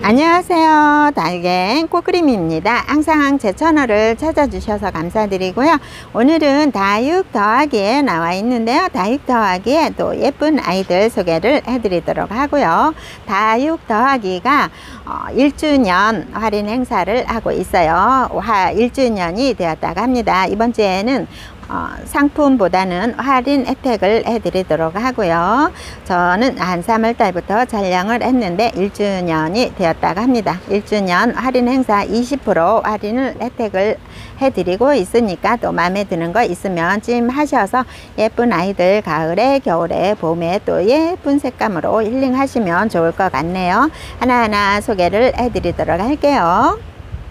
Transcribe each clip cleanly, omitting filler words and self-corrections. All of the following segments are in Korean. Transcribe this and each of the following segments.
안녕하세요. 달갱 꽃그림입니다. 항상 제 채널을 찾아주셔서 감사드리고요. 오늘은 다육 더하기에 나와 있는데요. 다육 더하기에 또 예쁜 아이들 소개를 해드리도록 하고요. 다육 더하기가 1주년 할인 행사를 하고 있어요. 1주년이 되었다고 합니다. 이번 주에는 상품보다는 할인 혜택을 해드리도록 하고요. 저는 한 3월달부터 촬영을 했는데 1주년이 되었다고 합니다. 1주년 할인 행사 20% 할인을 혜택을 해드리고 있으니까 또 마음에 드는 거 있으면 찜하셔서 예쁜 아이들 가을에 겨울에 봄에 또 예쁜 색감으로 힐링하시면 좋을 것 같네요. 하나하나 소개를 해드리도록 할게요.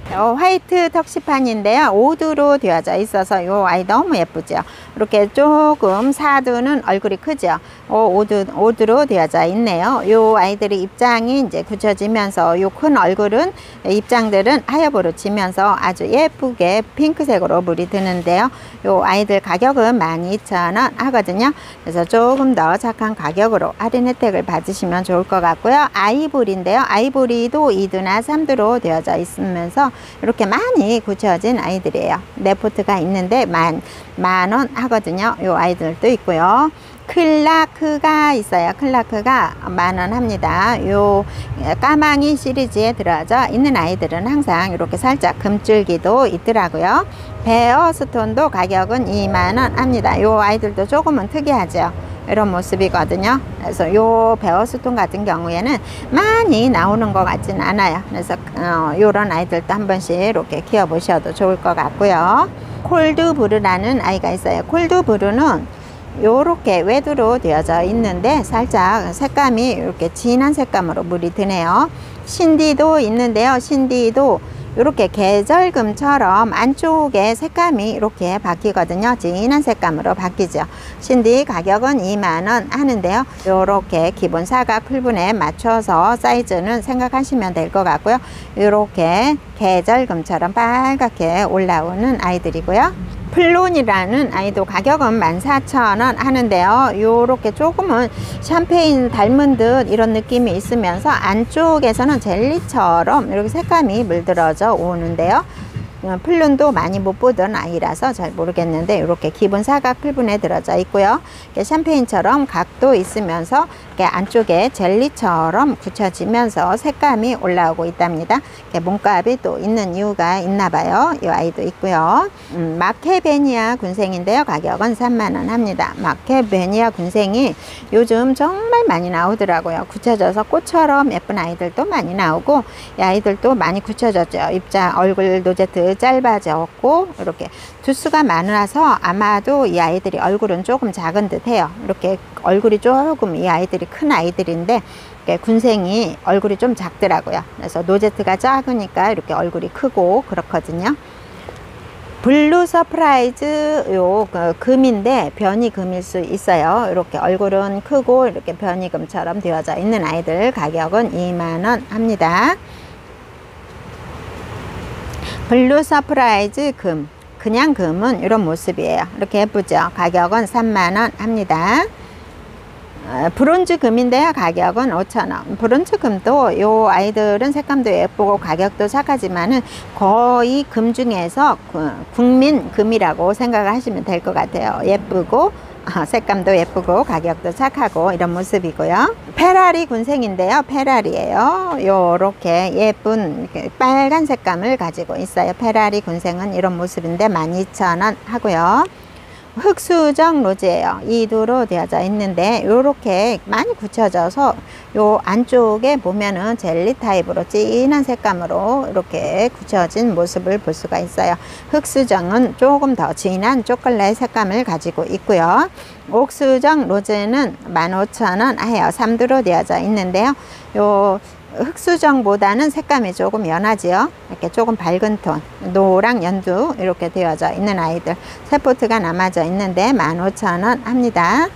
화이트 턱시판인데요. 오두로 되어져 있어서 이 아이 너무 예쁘죠. 이렇게 조금 사두는 얼굴이 크죠. 오두로 되어져 있네요. 이 아이들의 입장이 이제 굳혀지면서 이 큰 얼굴은 입장들은 하엽으로 지면서 아주 예쁘게 핑크색으로 물이 드는데요. 이 아이들 가격은 12,000원 하거든요. 그래서 조금 더 착한 가격으로 할인 혜택을 받으시면 좋을 것 같고요. 아이보리인데요. 아이보리도 2두나 3두로 되어져 있으면서 이렇게 많이 굳혀진 아이들이에요. 네포트가 있는데 만원 하거든요. 이 아이들도 있고요. 클라크가 있어요. 클라크가 만원 합니다. 요 까망이 시리즈에 들어져 있는 아이들은 항상 이렇게 살짝 금줄기도 있더라고요. 베어스톤도 가격은 2만원 합니다. 요 아이들도 조금은 특이하죠. 이런 모습이거든요. 그래서 요 베어스톤 같은 경우에는 많이 나오는 것 같진 않아요. 그래서 요런 아이들도 한 번씩 이렇게 키워 보셔도 좋을 것 같고요. 콜드브루라는 아이가 있어요. 콜드브루는 요렇게 외두로 되어져 있는데 살짝 색감이 이렇게 진한 색감으로 물이 드네요. 신디도 있는데요. 신디도 이렇게 계절금처럼 안쪽에 색감이 이렇게 바뀌거든요. 진한 색감으로 바뀌죠. 신디 가격은 2만원 하는데요. 이렇게 기본 사각 풀분에 맞춰서 사이즈는 생각하시면 될 것 같고요. 이렇게 계절금처럼 빨갛게 올라오는 아이들이고요. 플론이라는 아이도 가격은 14,000원 하는데요. 요렇게 조금은 샴페인 닮은 듯 이런 느낌이 있으면서 안쪽에서는 젤리처럼 이렇게 색감이 물들어져 오는데요. 플룬도 많이 못 보던 아이라서 잘 모르겠는데 이렇게 기본 사각 풀분에 들어져 있고요. 샴페인처럼 각도 있으면서 안쪽에 젤리처럼 굳혀지면서 색감이 올라오고 있답니다. 몸값이 또 있는 이유가 있나 봐요. 이 아이도 있고요. 마케베니아 군생인데요. 가격은 3만원 합니다. 마케베니아 군생이 요즘 정말 많이 나오더라고요. 굳혀져서 꽃처럼 예쁜 아이들도 많이 나오고 이 아이들도 많이 굳혀졌죠. 입장 얼굴 노제트 짧아졌고 이렇게 두수가 많아서 아마도 이 아이들이 얼굴은 조금 작은 듯 해요. 이렇게 얼굴이 조금 이 아이들이 큰 아이들인데 군생이 얼굴이 좀 작더라고요. 그래서 노제트가 작으니까 이렇게 얼굴이 크고 그렇거든요. 블루 서프라이즈 요 금인데 변이금일 수 있어요. 이렇게 얼굴은 크고 이렇게 변이금처럼 되어져 있는 아이들 가격은 2만원 합니다. 블루 서프라이즈 금, 그냥 금은 이런 모습이에요. 이렇게 예쁘죠. 가격은 3만원 합니다. 브론즈 금인데요. 가격은 5,000원. 브론즈 금도 이 아이들은 색감도 예쁘고 가격도 착하지만은 거의 금 중에서 국민 금이라고 생각하시면 될 것 같아요. 예쁘고 색감도 예쁘고 가격도 착하고 이런 모습이고요. 페라리 군생인데요. 페라리예요. 요렇게 예쁜 빨간 색감을 가지고 있어요. 페라리 군생은 이런 모습인데 12,000원 하고요. 흑수정 로즈예요. 2두로 되어져 있는데 요렇게 많이 굳혀져서 요 안쪽에 보면은 젤리 타입으로 진한 색감으로 이렇게 굳혀진 모습을 볼 수가 있어요. 흑수정은 조금 더 진한 초콜릿 색감을 가지고 있고요. 옥수정 로즈는 15,000원 해요. 3두로 되어져 있는데요. 요 흑수정보다는 색감이 조금 연하지요. 이렇게 조금 밝은 톤 노랑 연두 이렇게 되어져 있는 아이들 세포트가 남아져 있는데 15,000원 합니다.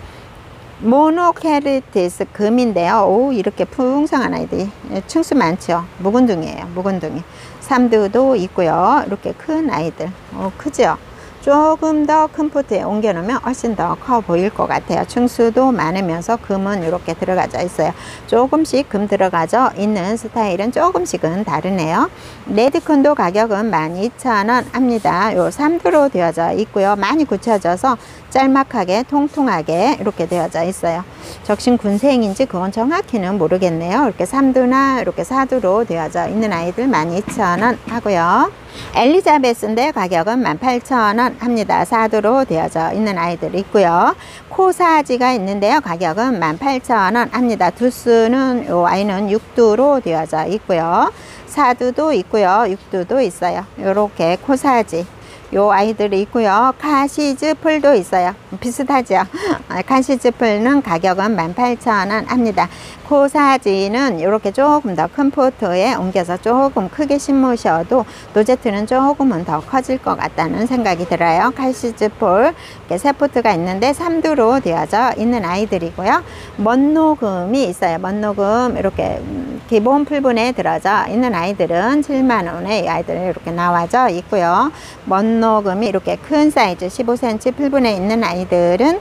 모노케르티스 금인데요. 오, 이렇게 풍성한 아이들이 층수 많죠. 묵은둥이에요. 묵은둥이 3두도 있고요. 이렇게 큰 아이들 크죠. 조금 더 큰 포트에 옮겨 놓으면 훨씬 더 커 보일 것 같아요. 층수도 많으면서 금은 이렇게 들어가져 있어요. 조금씩 금 들어가져 있는 스타일은 조금씩은 다르네요. 레드콘도 가격은 12,000원 합니다. 요 3두로 되어져 있고요. 많이 굳혀져서 짤막하게 통통하게 이렇게 되어져 있어요. 적신 군생인지 그건 정확히는 모르겠네요. 이렇게 3두나 이렇게 4두로 되어져 있는 아이들 12,000원 하고요. 엘리자베스인데 가격은 18,000원 합니다. 4두로 되어져 있는 아이들 있고요. 코사지가 있는데요. 가격은 18,000원 합니다. 두수는 요 아이는 6두로 되어져 있고요. 4두도 있고요. 6두도 있어요. 요렇게 코사지 요 아이들이 있고요. 카시즈 풀도 있어요. 비슷하죠. 카시즈 풀은 가격은 18,000원 합니다. 코사지는 이렇게 조금 더 큰 포트에 옮겨서 조금 크게 심으셔도 노제트는 조금은 더 커질 것 같다는 생각이 들어요. 카시즈 풀 이렇게 세 포트가 있는데 3두로 되어져 있는 아이들이고요. 먼노금이 있어요. 먼노금 이렇게 기본 풀분에 들어져 있는 아이들은 7만원에 이 아이들 이렇게 나와져 있고요. 먼노금이 이렇게 큰 사이즈 15cm 풀분에 있는 아이들은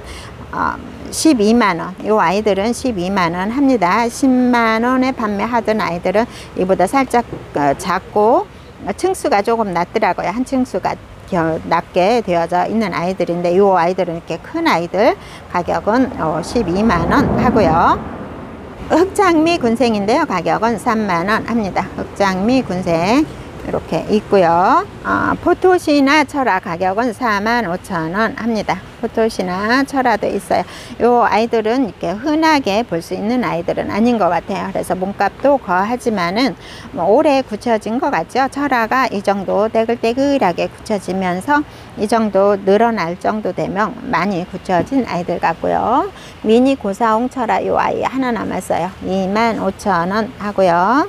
12만원. 이 아이들은 12만원 합니다. 10만원에 판매하던 아이들은 이보다 살짝 작고 층수가 조금 낮더라고요. 한 층수가 낮게 되어져 있는 아이들인데 이 아이들은 이렇게 큰 아이들 가격은 12만원 하고요. 흑장미 군생인데요. 가격은 3만원 합니다. 흑장미 군생 이렇게 있고요. 포토시나 철화 가격은 45,000원 합니다. 포토시나 철화도 있어요. 요 아이들은 이렇게 흔하게 볼 수 있는 아이들은 아닌 것 같아요. 그래서 몸값도 거하지만은 오래 굳혀진 것 같죠. 철화가 이 정도 떼글떼글하게 굳혀지면서 이 정도 늘어날 정도 되면 많이 굳혀진 아이들 같고요. 미니 고사홍 철화 요 아이 하나 남았어요. 25,000원 하고요.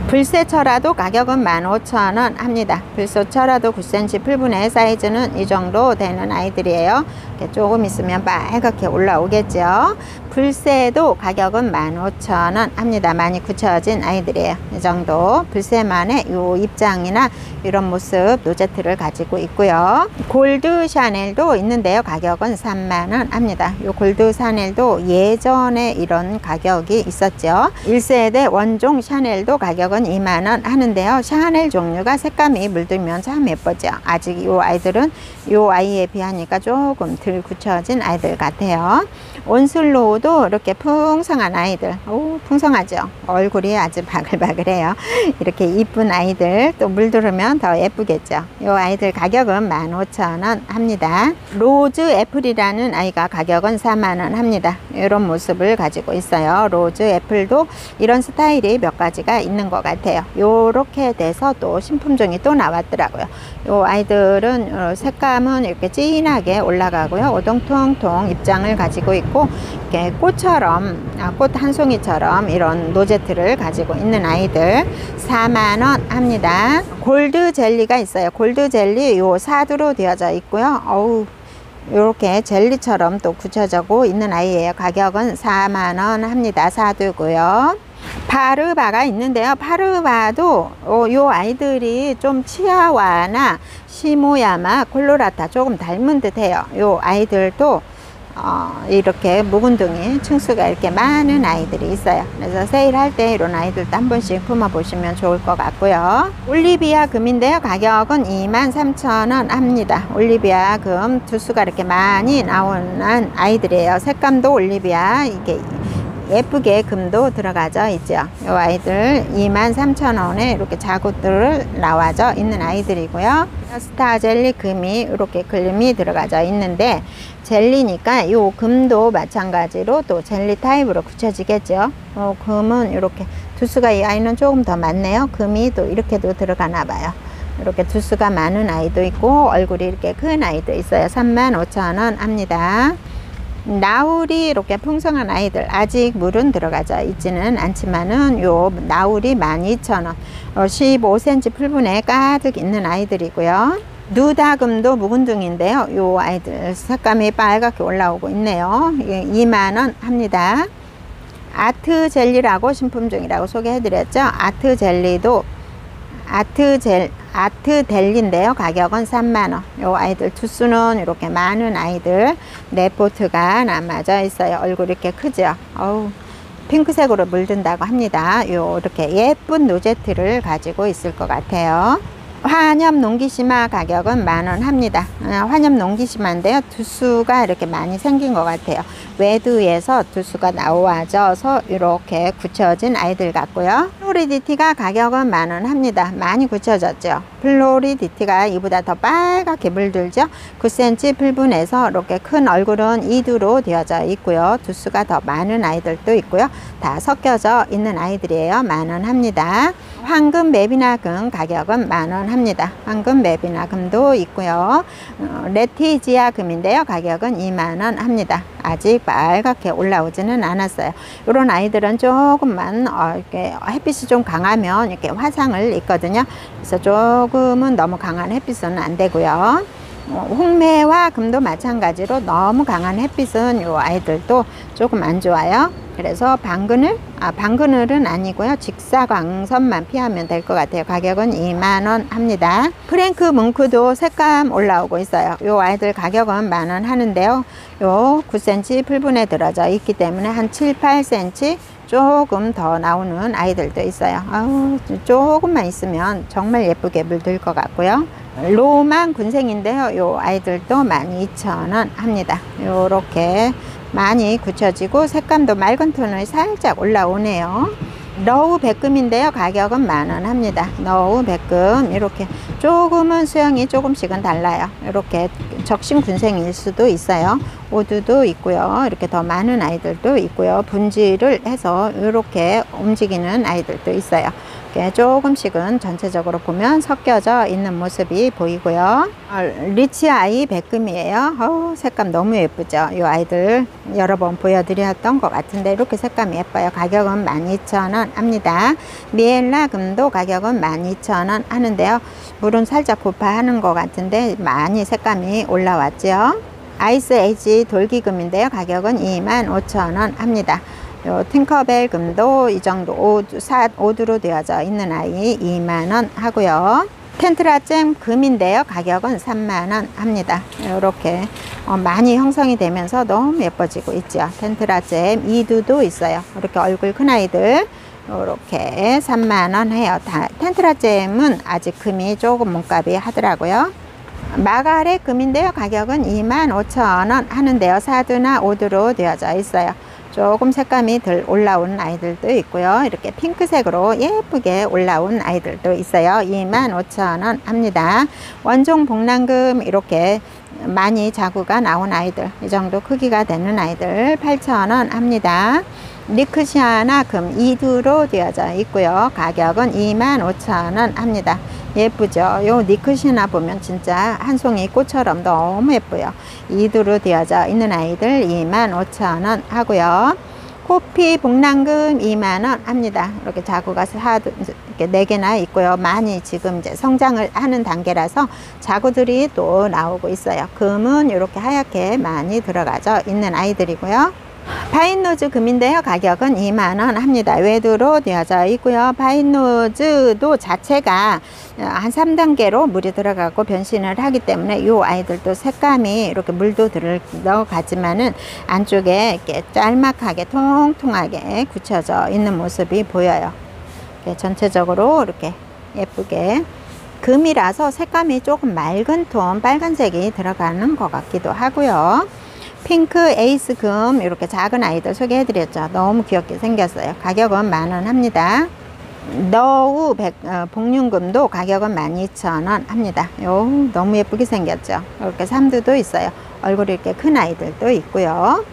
불새철화도 가격은 15,000원 합니다. 불새철화도 9cm 풀분의 사이즈는 이 정도 되는 아이들이에요. 이렇게 조금 있으면 빨갛게 올라오겠죠. 불새도 가격은 15,000원 합니다. 많이 굳혀진 아이들이에요. 이 정도 불새만의 이 입장이나 이런 모습 노제트를 가지고 있고요. 골드 샤넬도 있는데요. 가격은 3만원 합니다. 이 골드 샤넬도 예전에 이런 가격이 있었죠. 1세대 원종 샤넬도 가격은 2만원 하는데요. 샤넬 종류가 색감이 물들면 참 예쁘죠. 아직 이 아이들은 이 아이에 비하니까 조금 덜 굳혀진 아이들 같아요. 온슬로우도 이렇게 풍성한 아이들, 오, 풍성하죠. 얼굴이 아주 바글바글해요. 이렇게 이쁜 아이들 또 물들으면 더 예쁘겠죠. 이 아이들 가격은 15,000원 합니다. 로즈 애플이라는 아이가 가격은 4만원 합니다. 이런 모습을 가지고 있어요. 로즈 애플도 이런 스타일이 몇 가지가 있는 것 같아요. 요렇게 돼서 또 신품종이 또 나왔더라고요. 이 아이들은 색감은 이렇게 진하게 올라가고요. 오동통통 입장을 가지고 있고 이렇게 꽃처럼 꽃 한 송이처럼 이런 노제트를 가지고 있는 아이들 4만원 합니다. 골드 젤리가 있어요. 골드 젤리 요 4두로 되어져 있고요. 어우, 이렇게 젤리처럼 또 굳혀지고 있는 아이예요. 가격은 4만원 합니다. 4두고요. 파르바가 있는데요. 파르바도 요 아이들이 좀 치아와나 시모야마 콜로라타 조금 닮은 듯 해요. 요 아이들도 이렇게 묵은둥이 층수가 이렇게 많은 아이들이 있어요. 그래서 세일할 때 이런 아이들도 한 번씩 품어 보시면 좋을 것 같고요. 올리비아 금인데요. 가격은 23,000원 합니다. 올리비아 금 두수가 이렇게 많이 나오는 아이들이에요. 색감도 올리비아 이게 예쁘게 금도 들어가져 있죠. 이 아이들 23,000원에 이렇게 자구들 나와져 있는 아이들이고요. 스타 젤리 금이 이렇게 그림이 들어가져 있는데 젤리니까 이 금도 마찬가지로 또 젤리 타입으로 굳혀지겠죠. 금은 이렇게 두수가 이 아이는 조금 더 많네요. 금이 또 이렇게도 들어가나 봐요. 이렇게 두수가 많은 아이도 있고 얼굴이 이렇게 큰 아이도 있어요. 35,000원 합니다. 나울이 이렇게 풍성한 아이들 아직 물은 들어가져 있지는 않지만은 요 나울이 12,000원 15cm 풀분에 가득 있는 아이들이고요. 누다금도 묵은둥인데요. 요 아이들 색감이 빨갛게 올라오고 있네요. 2만원 합니다. 아트 젤리라고 신품종이라고 소개해 드렸죠. 아트 젤리도 아트 델리인데요. 가격은 3만원. 요 아이들 두수는 이렇게 많은 아이들 네포트가 남아져 있어요. 얼굴 이렇게 크죠. 어우, 핑크색으로 물든다고 합니다. 요 이렇게 예쁜 노제트를 가지고 있을 것 같아요. 환엽 농기시마 가격은 만원 합니다. 환엽 농기시마인데요. 두수가 이렇게 많이 생긴 것 같아요. 외두에서 두수가 나와져서 이렇게 굳혀진 아이들 같고요. 플로리디티가 가격은 만원 합니다. 많이 굳혀졌죠. 플로리디티가 이보다 더 빨갛게 물들죠. 9cm 풀분해서 이렇게 큰 얼굴은 2두로 되어져 있고요. 두수가 더 많은 아이들도 있고요. 다 섞여져 있는 아이들이에요. 만원 합니다. 황금 메비나금 가격은 만원 합니다. 황금 메비나금도 있고요. 레티지아 금인데요. 가격은 2만원 합니다. 아직 빨갛게 올라오지는 않았어요. 이런 아이들은 조금만 이렇게 햇빛이 좀 강하면 이렇게 화상을 입거든요. 그래서 조금은 너무 강한 햇빛은 안 되고요. 홍매와 금도 마찬가지로 너무 강한 햇빛은 이 아이들도 조금 안 좋아요. 그래서 방그늘은 아니고요. 직사광선만 피하면 될 것 같아요. 가격은 2만원 합니다. 프랭크 뭉크도 색감 올라오고 있어요. 이 아이들 가격은 만원 하는데요. 요 9cm 풀분에 들어져 있기 때문에 한 7, 8cm 조금 더 나오는 아이들도 있어요. 아우, 조금만 있으면 정말 예쁘게 물들 것 같고요. 로망 군생인데요. 요 아이들도 12,000원 합니다. 요렇게 많이 굳혀지고 색감도 맑은 톤을 살짝 올라오네요. 너우 백금인데요. 가격은 만원 합니다. 너우 백금 이렇게 조금은 수영이 조금씩은 달라요. 이렇게 적신 군생일 수도 있어요. 오두도 있고요. 이렇게 더 많은 아이들도 있고요. 분질을 해서 이렇게 움직이는 아이들도 있어요. 이렇게 조금씩은 전체적으로 보면 섞여져 있는 모습이 보이고요. 리치아이 백금이에요. 색감 너무 예쁘죠. 이 아이들 여러 번 보여드렸던 것 같은데 이렇게 색감이 예뻐요. 가격은 12,000원 합니다. 미엘라 금도 가격은 12,000원 하는데요. 물은 살짝 고파하는 것 같은데 많이 색감이 올라왔죠. 아이스 에이지 돌기금인데요. 가격은 25,000원 합니다. 요 팅커벨 금도 이 정도 오두로 되어져 있는 아이 2만원 하고요. 텐트라잼 금인데요. 가격은 3만원 합니다. 이렇게 많이 형성이 되면서 너무 예뻐지고 있죠. 텐트라잼 2두도 있어요. 이렇게 얼굴 큰 아이들 이렇게 3만원 해요. 텐트라잼은 아직 금이 조금 몸값이 하더라고요. 마가렛 금인데요. 가격은 25,000원 하는데요. 4두나 5두로 되어져 있어요. 조금 색감이 덜 올라온 아이들도 있고요. 이렇게 핑크색으로 예쁘게 올라온 아이들도 있어요. 25,000원 합니다. 원종 복랑금 이렇게 많이 자구가 나온 아이들, 이 정도 크기가 되는 아이들 8,000원 합니다. 니크시아나 금 2두로 되어져 있고요. 가격은 25,000원 합니다. 예쁘죠? 요 니크시나 보면 진짜 한 송이 꽃처럼 너무 예뻐요. 2두로 되어져 있는 아이들 25,000원 하고요. 코피 복랑금 2만원 합니다. 이렇게 자구가 이렇게 4개나 있고요. 많이 지금 이제 성장을 하는 단계라서 자구들이 또 나오고 있어요. 금은 이렇게 하얗게 많이 들어가져 있는 아이들이고요. 파인노즈 금인데요. 가격은 2만원 합니다. 외두로 되어져 있고요. 파인노즈도 자체가 한 3단계로 물이 들어가고 변신을 하기 때문에 이 아이들도 색감이 이렇게 물도 들어가지만은 안쪽에 이렇게 짤막하게 통통하게 굳혀져 있는 모습이 보여요. 이렇게 전체적으로 이렇게 예쁘게 금이라서 색감이 조금 맑은 톤 빨간색이 들어가는 것 같기도 하고요. 핑크 에이스 금 이렇게 작은 아이들 소개해 드렸죠. 너무 귀엽게 생겼어요. 가격은 만원 합니다. 너우 복륜금도 가격은 12,000원 합니다. 너무 예쁘게 생겼죠. 이렇게 3두도 있어요. 얼굴이 이렇게 큰 아이들도 있고요.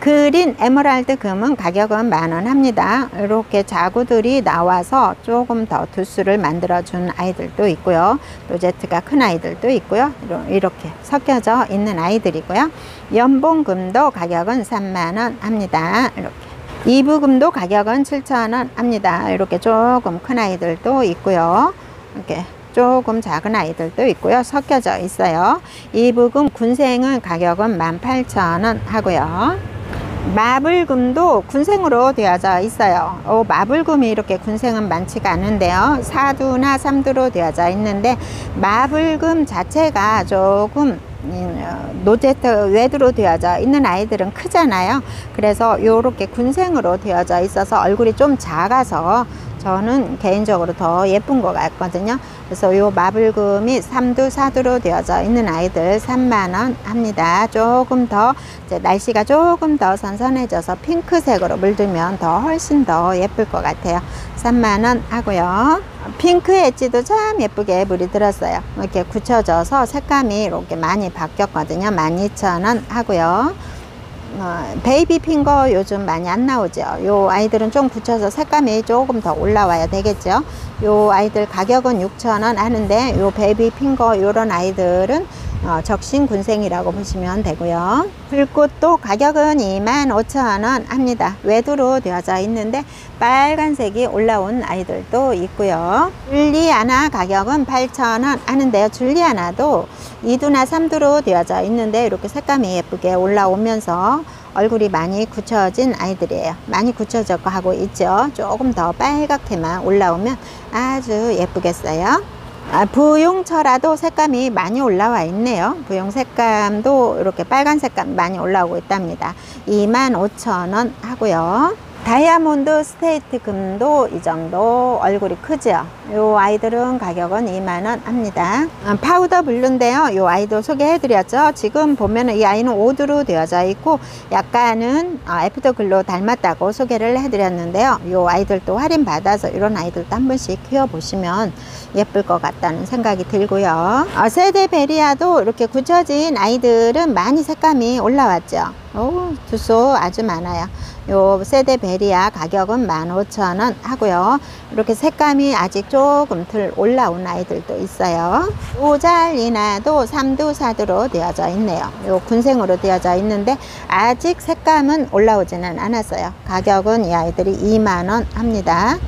그린 에메랄드 금은 가격은 만원 합니다. 이렇게 자구들이 나와서 조금 더 두수를 만들어 준 아이들도 있고요. 로제트가 큰 아이들도 있고요. 이렇게 섞여져 있는 아이들이고요. 연봉금도 가격은 3만원 합니다. 이렇게 이부금도 가격은 7,000원 합니다. 이렇게 조금 큰 아이들도 있고요. 이렇게 조금 작은 아이들도 있고요. 섞여져 있어요. 이부금 군생은 가격은 18,000원 하고요. 마블금도 군생으로 되어져 있어요. 마블금이 이렇게 군생은 많지가 않은데요. 4두나 3두로 되어져 있는데 마블금 자체가 조금 노제트 외두로 되어져 있는 아이들은 크잖아요. 그래서 이렇게 군생으로 되어져 있어서 얼굴이 좀 작아서 저는 개인적으로 더 예쁜 것 같거든요. 그래서 요 마블금이 3두, 4두로 되어져 있는 아이들 3만원 합니다. 조금 더 이제 날씨가 조금 더 선선해져서 핑크색으로 물들면 더 훨씬 더 예쁠 것 같아요. 3만원 하고요. 핑크 엣지도 참 예쁘게 물이 들었어요. 이렇게 굳혀져서 색감이 이렇게 많이 바뀌었거든요. 12,000원 하고요. 베이비 핑거 요즘 많이 안 나오죠. 요 아이들은 좀 굳혀서 색감이 조금 더 올라와야 되겠죠. 요 아이들 가격은 6,000원 하는데 요 베이비 핑거 요런 아이들은 적신 군생이라고 보시면 되고요. 불꽃도 가격은 25,000원 합니다. 외두로 되어져 있는데 빨간색이 올라온 아이들도 있고요. 줄리아나 가격은 8,000원 하는데요. 줄리아나도 2두나 3두로 되어져 있는데 이렇게 색감이 예쁘게 올라오면서 얼굴이 많이 굳혀진 아이들이에요. 많이 굳혀져 하고 있죠. 조금 더 빨갛게만 올라오면 아주 예쁘겠어요. 부용철화도 색감이 많이 올라와 있네요. 부용 색감도 이렇게 빨간 색감 많이 올라오고 있답니다. 25,000원 하고요. 다이아몬드 스테이트 금도 이 정도 얼굴이 크죠. 요 아이들은 가격은 2만원 합니다. 파우더 블루인데요. 요 아이도 소개해 드렸죠. 지금 보면은 이 아이는 5두로 되어져 있고 약간은 애프터 글로 닮았다고 소개를 해 드렸는데요. 요 아이들도 할인 받아서 이런 아이들도 한 번씩 키워 보시면 예쁠 것 같다는 생각이 들고요. 세데베리아도 이렇게 굳혀진 아이들은 많이 색감이 올라왔죠. 두소 아주 많아요. 요 세데베리아 가격은 15,000원 하고요. 이렇게 색감이 아직 조금 덜 올라온 아이들도 있어요. 오잘리나도 3두, 4두로 되어져 있네요. 요 군생으로 되어져 있는데 아직 색감은 올라오지는 않았어요. 가격은 이 아이들이 2만원 합니다.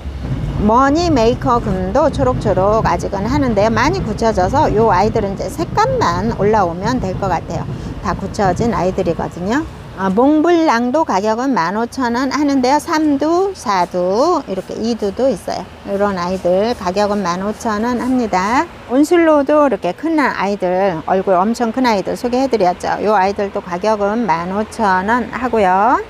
머니 메이커 금도 초록초록 아직은 하는데요. 많이 굳혀져서 요 아이들은 이제 색감만 올라오면 될 것 같아요. 다 굳혀진 아이들이거든요. 몽블랑도 가격은 15,000원 하는데요. 3두, 4두 이렇게 2두도 있어요. 이런 아이들 가격은 15,000원 합니다. 온슬로도 이렇게 큰 아이들, 얼굴 엄청 큰 아이들 소개해 드렸죠. 이 아이들도 가격은 15,000원 하고요.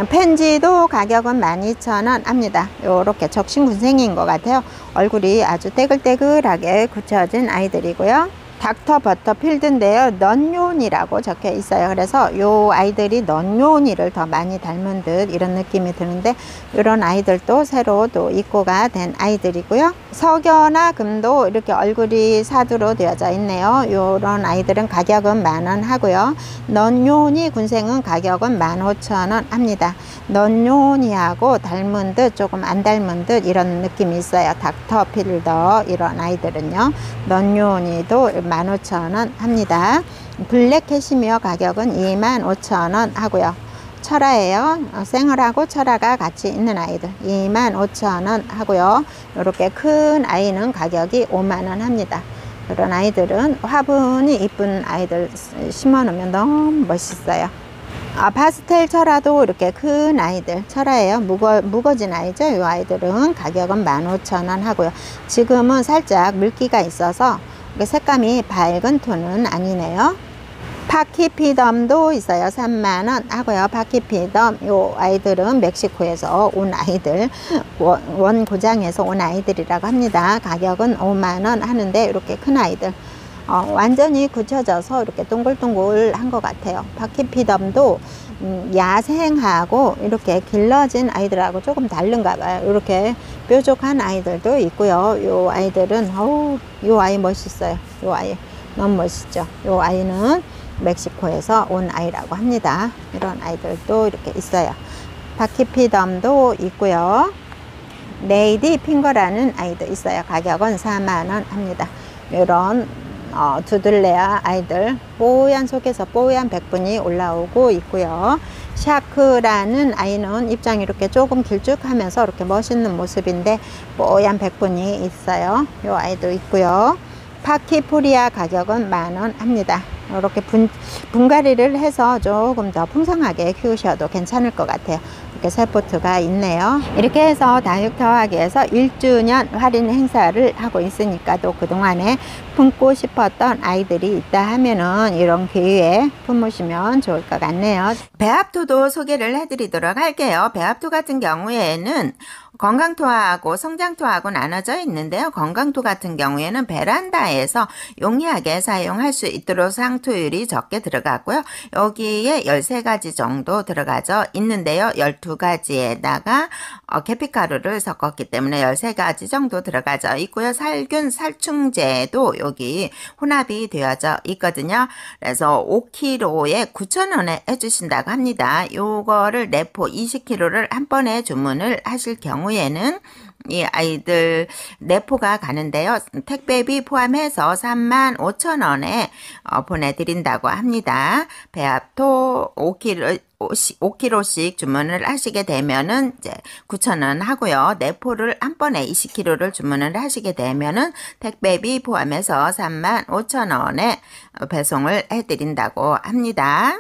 펜지도 가격은 12,000원 합니다. 이렇게 적신군생인 것 같아요. 얼굴이 아주 떼글떼글하게 굳혀진 아이들이고요. 닥터 버터필드인데요. 넌요니라고 적혀 있어요. 그래서 요 아이들이 넌요니를 더 많이 닮은 듯 이런 느낌이 드는데 이런 아이들도 새로 또 입고가 된 아이들이고요. 석연화 금도 이렇게 얼굴이 4두로 되어져 있네요. 이런 아이들은 가격은 10,000원 하고요. 넌요니 군생은 가격은 15,000원 합니다. 넌요니하고 닮은 듯 조금 안 닮은 듯 이런 느낌이 있어요. 닥터 필더 이런 아이들은요. 넌요니도 15,000원 합니다. 블랙 캐시미어 가격은 25,000원 하고요. 철화예요. 생얼하고 철화가 같이 있는 아이들 25,000원 하고요. 이렇게 큰 아이는 가격이 5만원 합니다. 그런 아이들은 화분이 이쁜 아이들 심어 놓으면 너무 멋있어요. 파스텔 철화도 이렇게 큰 아이들 철화예요. 무거진 아이죠. 이 아이들은 가격은 15,000원 하고요. 지금은 살짝 물기가 있어서 색감이 밝은 톤은 아니네요. 파키피덤도 있어요. 3만원 하고요. 파키피덤 요 아이들은 멕시코에서 온 아이들, 원고장에서 온 아이들이라고 합니다. 가격은 5만원 하는데 이렇게 큰 아이들 완전히 굳혀져서 이렇게 동글동글한 것 같아요. 파키피덤도 야생하고 이렇게 길러진 아이들하고 조금 다른가 봐요. 이렇게 뾰족한 아이들도 있고요. 요 아이들은 요 아이 멋있어요. 요 아이 너무 멋있죠. 요 아이는 멕시코에서 온 아이라고 합니다. 이런 아이들도 이렇게 있어요. 파키피덤도 있고요. 레이디 핑거라는 아이도 있어요. 가격은 4만원 합니다. 이런 두들레아 아이들 뽀얀 속에서 뽀얀 백분이 올라오고 있고요. 샤크라는 아이는 입장이 이렇게 조금 길쭉하면서 이렇게 멋있는 모습인데 뽀얀 백분이 있어요. 이 아이도 있고요. 파키포리아 가격은 10,000원 합니다. 이렇게 분갈이를 해서 조금 더 풍성하게 키우셔도 괜찮을 것 같아요. 이렇게 새 포트가 있네요. 이렇게 해서 다육 더하기에서 1주년 할인 행사를 하고 있으니까 또 그동안에 품고 싶었던 아이들이 있다 하면은 이런 기회에 품으시면 좋을 것 같네요. 배합토도 소개를 해드리도록 할게요. 배합토 같은 경우에는 건강토하고 성장토하고 나눠져 있는데요. 건강토 같은 경우에는 베란다에서 용이하게 사용할 수 있도록 상토율이 적게 들어가고요. 여기에 13가지 정도 들어가져 있는데요. 12가지에다가 계피가루를 섞었기 때문에 13가지 정도 들어가져 있고요. 살균 살충제도 여기 혼합이 되어져 있거든요. 그래서 5kg에 9,000원에 해주신다고 합니다. 요거를 내포 20kg를 한 번에 주문을 하실 경우에는 이 아이들 내포가 가는데요. 택배비 포함해서 35,000원에 보내드린다고 합니다. 배합토 5kg씩 주문을 하시게 되면은 이제 9,000원 하고요. 내포를 한 번에 20kg를 주문을 하시게 되면은 택배비 포함해서 35,000원에 배송을 해드린다고 합니다.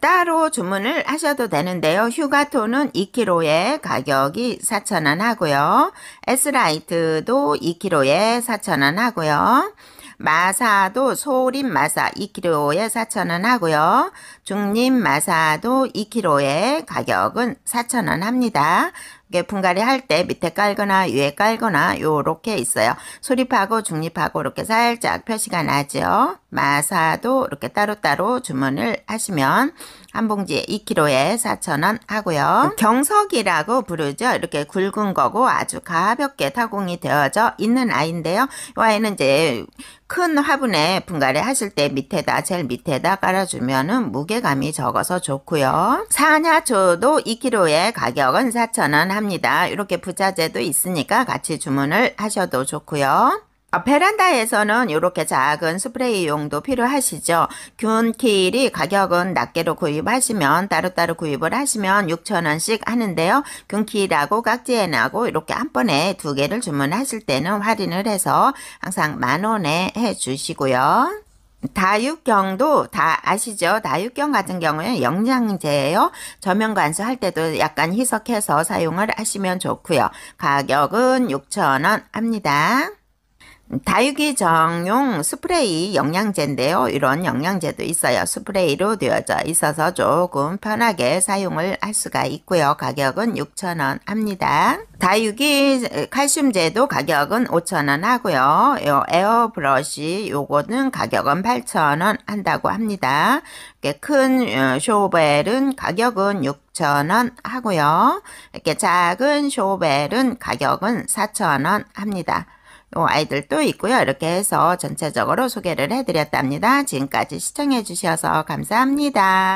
따로 주문을 하셔도 되는데요. 휴가토는 2kg에 가격이 4,000원 하고요. S라이트도 2kg에 4,000원 하고요. 마사도 소림 마사 2kg에 4,000원 하고요. 중림 마사도 2kg에 가격은 4,000원 합니다. 이게 분갈이 할 때 밑에 깔거나 위에 깔거나 요렇게 있어요. 소립하고 중립하고 이렇게 살짝 표시가 나죠. 마사도 이렇게 따로따로 주문을 하시면 한 봉지에 2kg에 4,000원 하고요. 경석이라고 부르죠. 이렇게 굵은 거고 아주 가볍게 타공이 되어져 있는 아이인데요. 이 아이는 이제 큰 화분에 분갈이 하실 때 밑에다 제일 밑에다 깔아주면은 무게감이 적어서 좋고요. 사냐초도 2kg에 가격은 4,000원 합니다. 이렇게 부자재도 있으니까 같이 주문을 하셔도 좋고요. 베란다에서는 이렇게 작은 스프레이용도 필요하시죠. 균킬이 가격은 낱개로 구입하시면 따로따로 구입을 하시면 6,000원씩 하는데요. 균킬하고 깍지에나고 이렇게 한 번에 2개를 주문하실 때는 할인을 해서 항상 10,000원에 해주시고요. 다육경도 다 아시죠? 다육경 같은 경우에 영양제예요. 저면 관수할 때도 약간 희석해서 사용을 하시면 좋고요. 가격은 6,000원 합니다. 다육이 정용 스프레이 영양제인데요. 이런 영양제도 있어요. 스프레이로 되어져 있어서 조금 편하게 사용을 할 수가 있고요. 가격은 6,000원 합니다. 다육이 칼슘제도 가격은 5,000원 하고요. 요 에어브러쉬 요거는 가격은 8,000원 한다고 합니다. 이렇게 큰 쇼벨은 가격은 6,000원 하고요. 이렇게 작은 쇼벨은 가격은 4,000원 합니다. 요 아이들도 있고요. 이렇게 해서 전체적으로 소개를 해드렸답니다. 지금까지 시청해 주셔서 감사합니다.